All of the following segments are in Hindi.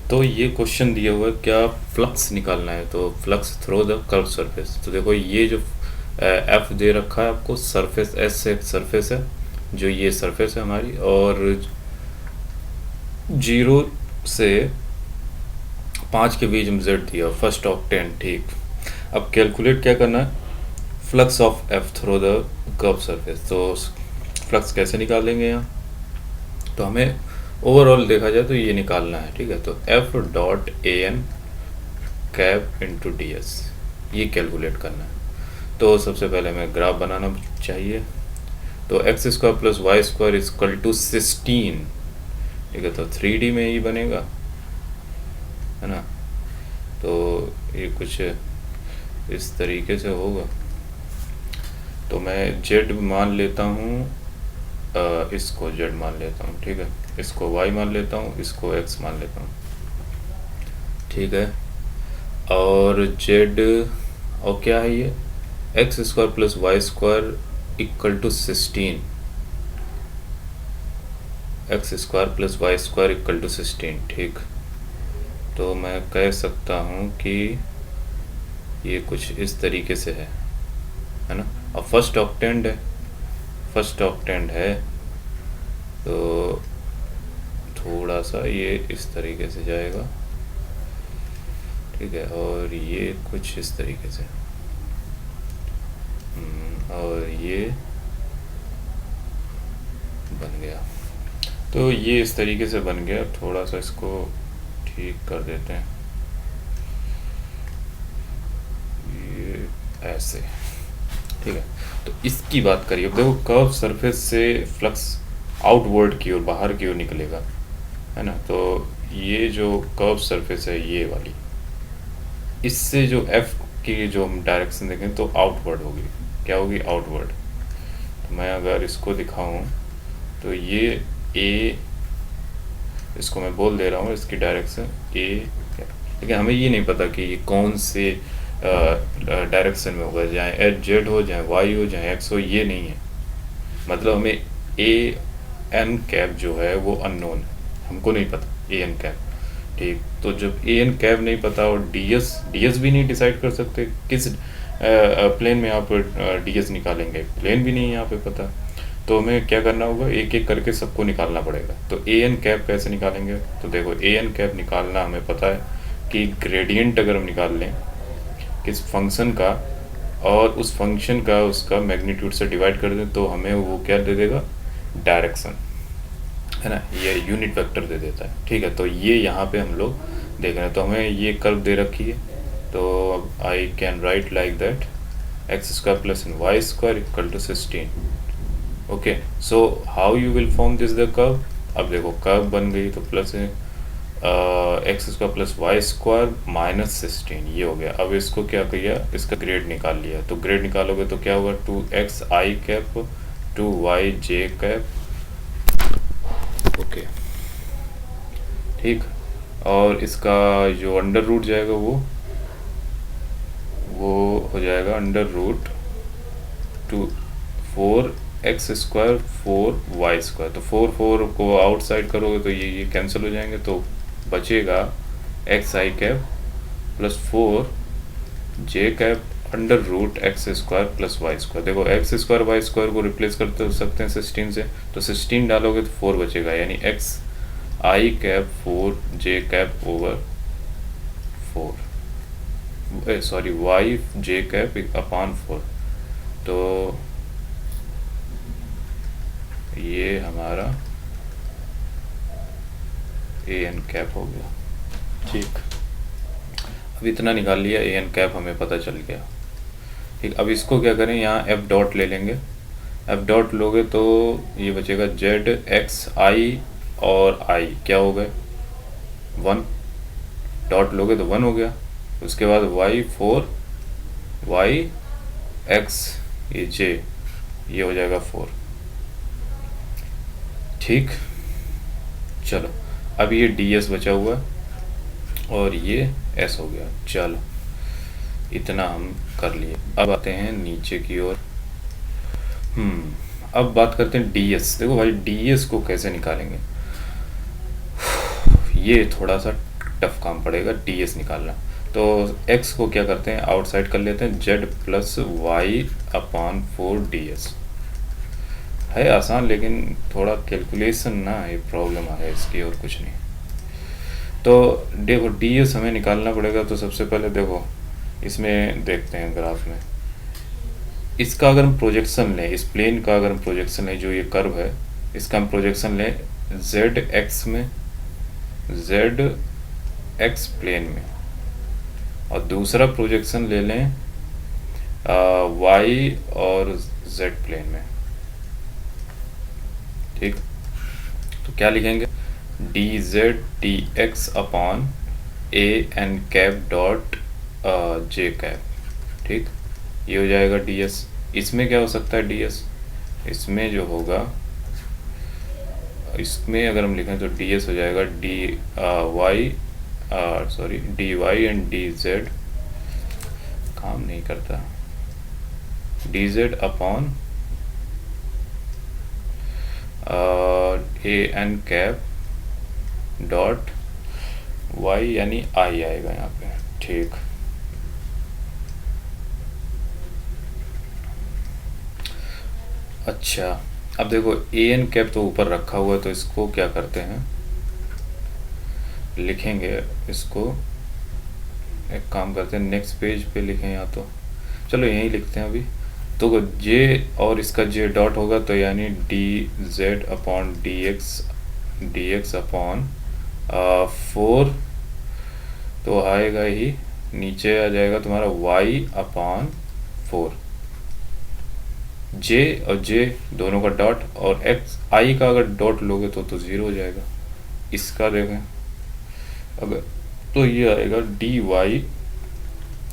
तो ये क्वेश्चन दिया हुआ है क्या फ्लक्स निकालना है, तो flux throw the curve surface. तो देखो ये जो एफ दे रखा है आपको, सरफेस एस से सरफेस है, जो ये सरफेस है हमारी, और 0 से 5 के बीच में जेड दिया, फर्स्ट ऑफ 10। ठीक, अब कैलकुलेट क्या करना है, flux of F through the curve surface. तो फ्लक्स कैसे निकालेंगे यहाँ, तो हमें ओवरऑल देखा जाए तो ये निकालना है। ठीक है, तो F dot A N cap into D S, ये कैलकुलेट करना है। तो सबसे पहले हमें ग्राफ बनाना चाहिए। तो X square plus Y square equal to 16। ठीक है, तो 3D में ही बनेगा, है ना। तो ये कुछ इस तरीके से होगा। तो मैं जेड मान लेता हूँ, इसको जेड मान लेता हूँ। ठीक है, इसको वाई मान लेता हूँ, इसको एक्स मान लेता हूँ। ठीक है, और जेड, और क्या है ये, X square plus Y square equal to 16, X square plus Y square equal to 16। ठीक, तो मैं कह सकता हूँ कि ये कुछ इस तरीके से है ना। और फर्स्ट ऑक्टेंड है, फर्स्ट ऑक्टेंड है, तो थोड़ा सा ये इस तरीके से जाएगा। ठीक है, और ये कुछ इस तरीके से, और ये बन गया। तो ये इस तरीके से बन गया। थोड़ा सा इसको ठीक कर देते हैं, ये ऐसे। ठीक है, तो इसकी बात करिए। अब देखो, कर्व सरफेस से फ्लक्स आउटवर्ड की ओर, बाहर की ओर निकलेगा, है ना। तो ये जो कर्व सरफेस है ये वाली, इससे जो एफ की जो हम डायरेक्शन देखें तो आउटवर्ड होगी। क्या होगी, आउटवर्ड। तो मैं अगर इसको दिखाऊं तो ये ए, इसको मैं बोल दे रहा हूँ इसकी डायरेक्शन ए, लेकिन हमें ये नहीं पता कि ये कौन से डायरेक्शन में होगा, चाहे एच जेड हो, चाहे वाई हो, चाहे एक्स हो, ये नहीं है। मतलब हमें ए एन कैप जो है वो अननोन है, हमको नहीं पता ए एन कैप। ठीक, तो जब ए एन कैप नहीं पता और डी एस भी नहीं डिसाइड कर सकते किस प्लेन में आप डी एस निकालेंगे, प्लेन भी नहीं है यहाँ पे पता। तो हमें क्या करना होगा, एक एक करके सबको निकालना पड़ेगा। तो ए एन कैप कैसे निकालेंगे, तो देखो ए एन कैप निकालना हमें पता है कि ग्रेडियंट अगर हम निकाल लें किस फंक्शन का, और उस फंक्शन का उसका मैग्नीट्यूड से डिवाइड कर दें, तो हमें वो क्या दे देगा, डायरेक्शन, है ना, ये यूनिट वेक्टर दे देता है। ठीक है, तो ये यहाँ पे हम लोग देख रहे हैं। तो हमें ये कर्व दे रखी है, तो I can write like that X square plus N Y square equal to 16। Okay, so how you will form this the curve. अब देखो कर्व बन गई, तो plus X square plus Y square minus 16, ये हो गया। अब इसको क्या किया, इसका ग्रेड निकाल लिया। तो ग्रेड निकालोगे तो क्या होगा, 2x आई कैप 2y जे कैप। ओके, ठीक, और इसका जो अंडर रूट जाएगा वो हो जाएगा under root 4x square 4y square. तो 4 को आउटसाइड करोगे तो ये कैंसिल हो जाएंगे, तो बचेगा X I cap plus 4 J cap under root X square plus Y square. देखो एक्स स्क्वायर वाई स्क्वायर को रिप्लेस कर सकते हैं 16 से, तो 16 डालोगे तो 4 बचेगा, यानी x I cap 4 J cap over 4, sorry Y J cap upon 4। तो ये हमारा ए एन कैप हो गया। ठीक, अब इतना निकाल लिया, ए एन कैप हमें पता चल गया। ठीक, अब इसको क्या करें, यहाँ एफ डॉट ले लेंगे। एफ डॉट लोगे तो ये बचेगा जेड एक्स आई, और आई क्या हो गए 1, डॉट लोगे तो 1 हो गया। उसके बाद वाई 4, वाई एक्स ये जे, ये हो जाएगा 4। ठीक, चलो अब ये डी एस बचा हुआ और ये एस हो गया। चलो इतना हम कर लिए। अब आते हैं नीचे की ओर। अब बात करते हैं डी एस। देखो भाई डी एस को कैसे निकालेंगे, ये थोड़ा सा टफ काम पड़ेगा ds निकालना। तो x को क्या करते हैं, आउटसाइड कर लेते हैं, z plus Y upon 4ds। है आसान, लेकिन थोड़ा कैलकुलेशन ना ये प्रॉब्लम आ है इसकी, और कुछ नहीं। तो देखो ds हमें निकालना पड़ेगा। तो सबसे पहले देखो इसमें देखते हैं ग्राफ में, इसका अगर हम प्रोजेक्शन लें, इस प्लेन का अगर हम प्रोजेक्शन लें, जो ये कर्व है इसका हम प्रोजेक्शन लें जेड एक्स में, जेड एक्स प्लेन में, और दूसरा प्रोजेक्शन ले लें वाई और जेड प्लेन में। ठीक, तो क्या लिखेंगे, D Z D X upon A N cap dot J cap. ठीक, ये हो जाएगा ds। इसमें क्या हो सकता है ds, इसमें जो होगा, इसमें अगर हम लिखें तो ds हो जाएगा D Y and D Z, काम नहीं करता, D Z upon A N cap dot Y, यानी आई आएगा यहाँ पे। ठीक, अच्छा अब देखो ए एन कैप तो ऊपर रखा हुआ है, तो इसको क्या करते हैं, लिखेंगे इसको, एक काम करते हैं नेक्स्ट पेज पे लिखें, या तो चलो यहीं लिखते हैं अभी। तो जे और इसका जे डॉट होगा, तो यानी D Z upon D X upon 4, तो आएगा ही, नीचे आ जाएगा तुम्हारा y अपॉन 4, जे और जे दोनों का डॉट, और एक्स आई का अगर डॉट लोगे तो 0 हो जाएगा। इसका देखें अगर, तो ये आएगा डी वाई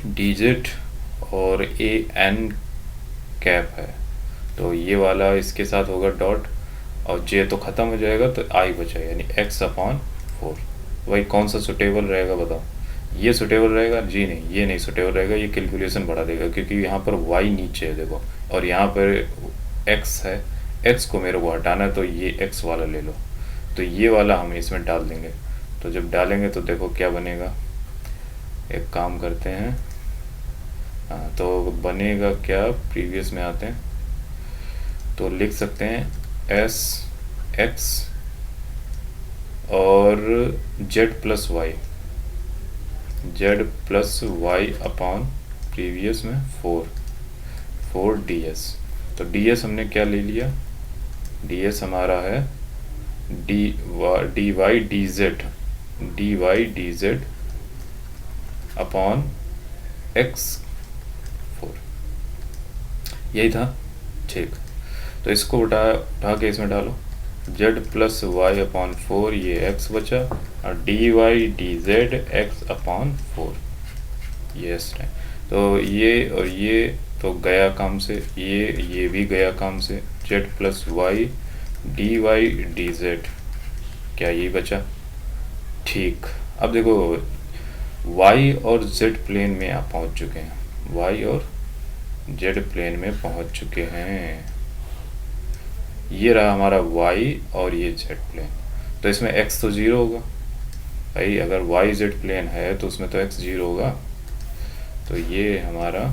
डी जेड और ए एन कैप है, तो ये वाला इसके साथ होगा डॉट, और जे तो ख़त्म हो जाएगा, तो आई बचा, यानी x अपॉन 4। भाई कौन सा सुटेबल रहेगा बताओ, ये सुटेबल रहेगा जी, नहीं ये नहीं सुटेबल रहेगा, ये कैलकुलेशन बढ़ा देगा, क्योंकि यहाँ पर y नीचे है देखो, और यहाँ पर x है, x को मेरे को हटाना है, तो ये x वाला ले लो, तो ये वाला हम इसमें डाल देंगे। तो जब डालेंगे तो देखो क्या बनेगा, एक काम करते हैं, हाँ तो बनेगा क्या, प्रीवियस में आते हैं, तो लिख सकते हैं एस एक्स और Z plus Y, Z plus Y upon previous में 4 ds। तो ds हमने क्या ले लिया, ds हमारा है D Y D Z upon x 4, यही था। ठीक, तो इसको उठा के इसमें डालो, z प्लस वाई अपॉन 4, ये x बचा, और D Y D Z X upon 4, ये है। तो ये और ये तो गया काम से, ये भी गया काम से, z plus Y D Z, क्या ये बचा। ठीक, अब देखो y और z प्लेन में आप पहुंच चुके हैं, y और z प्लेन में पहुंच चुके हैं, ये रहा हमारा y और ये z प्लेन। तो इसमें x तो 0 होगा भाई, अगर y z प्लेन है तो उसमें तो x 0 होगा, तो ये हमारा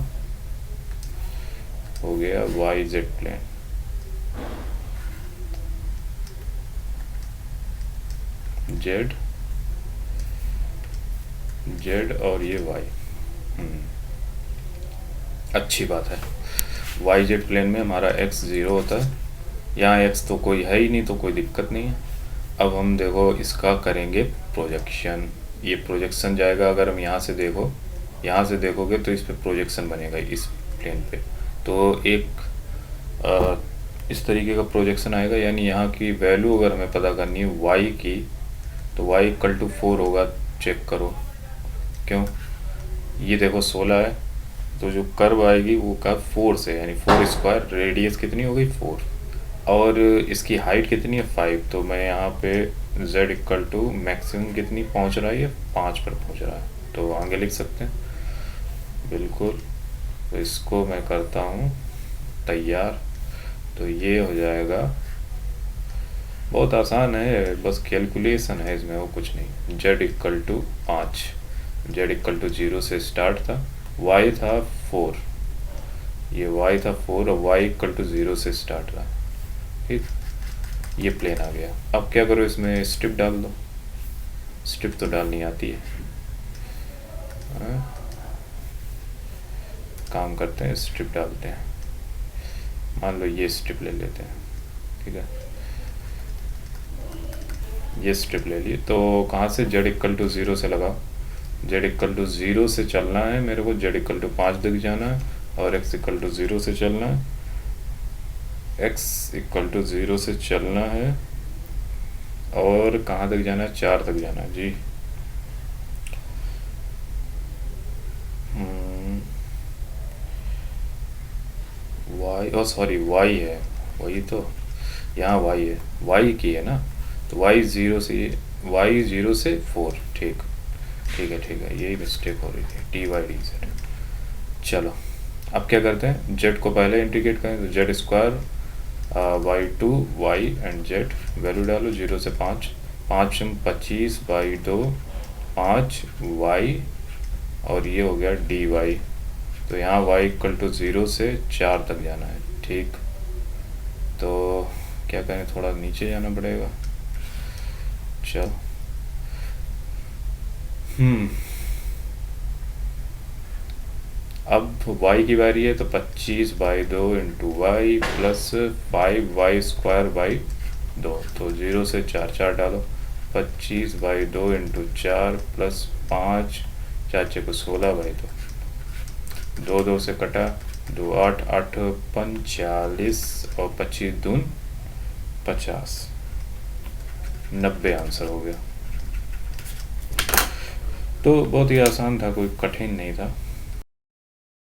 हो गया y z प्लेन। z और ये y, अच्छी बात है, y z प्लेन में हमारा x 0 होता है, यहाँ x तो कोई है ही नहीं, तो कोई दिक्कत नहीं है। अब हम देखो इसका करेंगे प्रोजेक्शन, ये प्रोजेक्शन जाएगा, अगर हम यहाँ से देखोगे तो इस पे प्रोजेक्शन बनेगा इस प्लेन पे, तो एक इस तरीके का प्रोजेक्शन आएगा, यानी यहाँ की वैल्यू अगर हमें पता करनी है y की, तो y इक्वल टू 4 होगा, चेक करो क्यों, ये देखो 16 है, तो जो कर्व आएगी वो कर्व 4 से, यानी 4 स्क्वायर, रेडियस कितनी हो गई 4, और इसकी हाइट कितनी है 5, तो मैं यहाँ पे z इक्वल टू मैक्सिमम कितनी पहुँच रहा है, 5 पर पहुँच रहा है, तो आगे लिख सकते हैं बिल्कुल। तो इसको मैं करता हूँ तैयार, तो ये हो जाएगा बहुत आसान है, बस कैलकुलेशन है इसमें, वो कुछ नहीं। z equal to 5, z equal to 0 से स्टार्ट था, y था 4, ये y था 4 और y इक्वल टू 0 से स्टार्ट रहा। ठीक, ये प्लेन आ गया। अब क्या करो, इसमें स्ट्रिप डाल दो। स्ट्रिप तो डालनी आती है। काम करते हैं, स्ट्रिप डालते हैं। मान लो ये स्ट्रिप ले लेते हैं, ठीक है, ये स्ट्रिप ले ली। तो कहाँ से z इक्वल टू 0 से लगाओ, z इक्वल टू 0 से चलना है मेरे को, z इक्वल टू 5 दिख जाना है, और x इक्वल टू 0 से चलना है, x इक्वल टू 0 से चलना है, और कहाँ तक जाना है, 4 तक जाना है जी। y, ओ सॉरी y है, वही तो, यहाँ y है, y की है ना, तो y 0 से, y 0 से 4, ठीक, ठीक है, ठीक है, यही मिस्टेक हो रही थी, dy dz। चलो अब क्या करते हैं, z को पहले इंटीग्रेट करें, तो z square by 2 Y and z, value डालो 0 से 5, 5 25 बाई 2 5 y, और ये हो गया dy। तो यहाँ y इक्वल टू 0 से 4 तक जाना है, ठीक। तो क्या करें, थोड़ा नीचे जाना पड़ेगा। चल, अब y की बारी है, तो 25 by 2 into Y plus 5y square by 2, तो 0 से 4, 4 डालो, 25 बाई 2 इंटू 4 प्लस 5, 4 को 16 बाई 2, 2 2 से कटा, 2 8 8 45, और 25 दून 50, 90 आंसर हो गया। तो बहुत ही आसान था, कोई कठिन नहीं था।